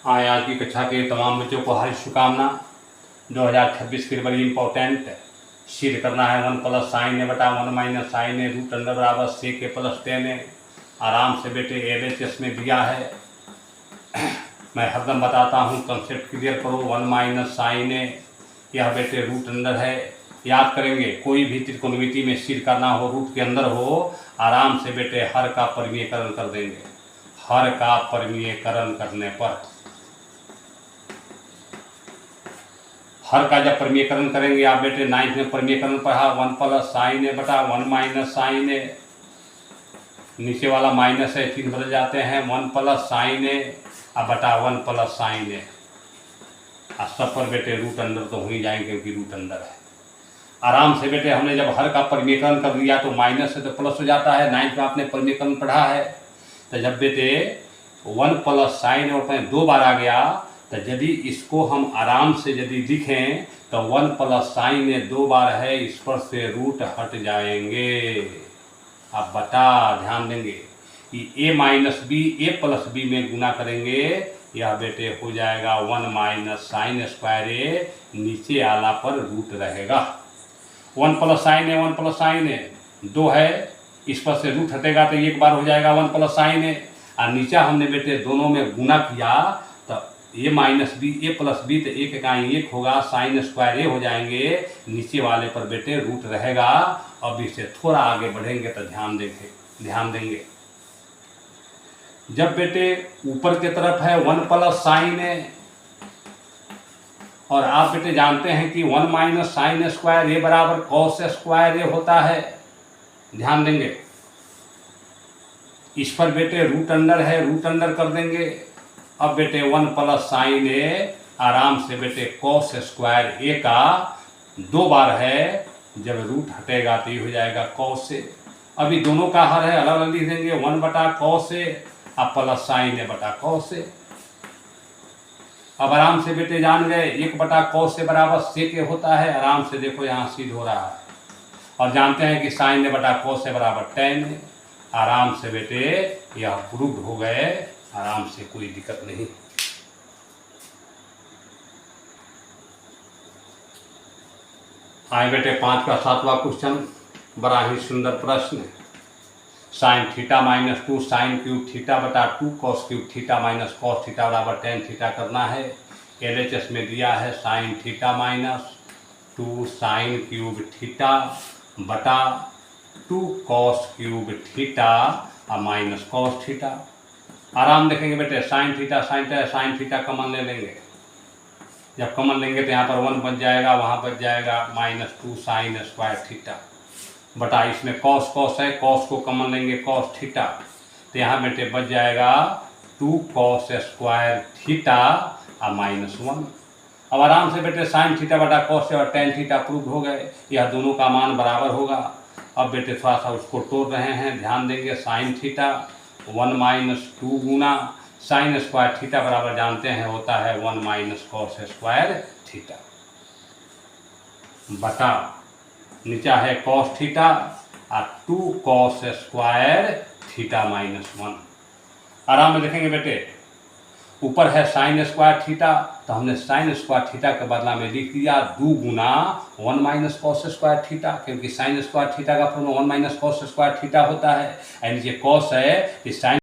आज की कक्षा के तमाम बच्चों को हार्दिक शुभकामना। 2026 के लिए बड़ी इंपॉर्टेंट सिद्ध करना है 1 प्लस साइन ए बटा 1 माइनस साइन ए रूट अंडर बराबर सेक ए प्लस टेन ए। आराम से बेटे LHS में दिया है, मैं हरदम बताता हूँ कंसेप्ट क्लियर करो। 1 माइनस साइन ए यह बेटे रूट अंडर है। याद करेंगे कोई भी त्रिकोणमिति में सिद्ध करना हो रूट के अंदर हो, आराम से बेटे हर का परिमेयकरण कर देंगे। हर का परिमेयकरण करने पर हर का जब परिमेयकरण करेंगे आप बेटे 9th में परिमेयकरण पढ़ा 1 प्लस साइन ए बटा 1 माइनस साइन ए, नीचे वाला माइनस है चिन्ह बदल जाते हैं 1 प्लस साइन ए अब बटा 1 प्लस साइन ए। सब पर बेटे रूट अंडर तो हो ही जाएंगे क्योंकि रूट अंडर है। आराम से बेटे हमने जब हर का परिमेयकरण कर दिया तो माइनस से तो प्लस हो जाता है। 9th में आपने परिमेयकरण पढ़ा है। तो जब बेटे 1 प्लस साइन और 2 बार आ गया तो यदि इसको हम आराम से यदि लिखें तो 1 प्लस साइन ए 2 बार है, इस पर से रूट हट जाएंगे। अब बता ध्यान देंगे कि a minus B A plus B में गुना करेंगे, यह बेटे हो जाएगा 1 माइनस साइन स्क्वायर ए, नीचे आला पर रूट रहेगा। 1 प्लस साइन ए 1 प्लस साइन ए 2 है, इस पर से रूट हटेगा तो एक बार हो जाएगा 1 प्लस साइन ए। और नीचा हमने बेटे दोनों में गुना किया तो ए minus B A plus B तो एक का एक होगा, साइन स्क्वायर ए हो जाएंगे, नीचे वाले पर बेटे रूट रहेगा। अब इसे थोड़ा आगे बढ़ेंगे तो ध्यान देंगे जब बेटे ऊपर की तरफ है 1 प्लस साइन ए और आप बेटे जानते हैं कि 1 माइनस साइन स्क्वायर ए बराबर कॉस स्क्वायर ए होता है। ध्यान देंगे इस पर बेटे रूट अंडर है, रूट अंडर कर देंगे। अब बेटे 1 प्लस साइन ए आराम से बेटे कॉस स्क्वायर ए का 2 बार है, जब रूट हटेगा तो ये हो जाएगा कॉस ए। अभी दोनों का हर है, अलग अलग लिख देंगे 1 बटा कॉस ए अब प्लस साइन ए बटा कॉस ए। अब आराम से बेटे जान गए 1 बटा कॉस ए बराबर सेक ए होता है। आराम से देखो यहाँ सिद्ध हो रहा है और जानते हैं कि साइन ए बटा कॉस ए बराबर टेन ए। आराम से बेटे यह प्रूव हो गए, आराम से कोई दिक्कत नहीं। आए बेटे 5 का 7वां क्वेश्चन, बड़ा ही सुंदर प्रश्न है। Sine theta minus 2 sine cube theta बटा 2 cos cube theta minus cos theta बराबर टेन थीटा करना है। LHS में दिया है sine theta minus 2 sine cube theta बटा 2 कॉस क्यूब थीटा और माइनस कॉस थीटा। आराम देखेंगे बेटे साइन थीटा कमन ले लेंगे। जब कमन लेंगे तो यहाँ पर 1 बच जाएगा, वहाँ बच जाएगा माइनस 2 साइन स्क्वायर थीटा बटा इसमें कॉस है, कॉस को कमन लेंगे कॉस थीटा तो यहाँ बेटे बच जाएगा 2 कॉस स्क्वायर थीटा और माइनस 1। अब आराम से बेटे साइन थीटा बटा कॉस और टेन थीटा प्रूव हो गए, यह दोनों का मान बराबर होगा। अब बेटे थोड़ा सा उसको तोड़ रहे हैं, ध्यान देंगे साइन थीटा 1 माइनस 2 गुना साइन स्क्वायर थीटा बराबर जानते हैं होता है 1 माइनस कॉस स्क्वायर थीटा बटा नीचा है कॉस थीटा और 2 कॉस स्क्वायर थीटा माइनस 1। आराम में देखेंगे बेटे ऊपर है साइन स्क्वायर थीटा तो हमने साइन स्क्वायर थीटा के बदला में लिख दिया 2 गुना 1 माइनस कॉस स्क्वायर थीटा, क्योंकि साइन स्क्वायर थीटा का formula 1 minus cos square theta होता है। नीचे कॉस है, इस साइन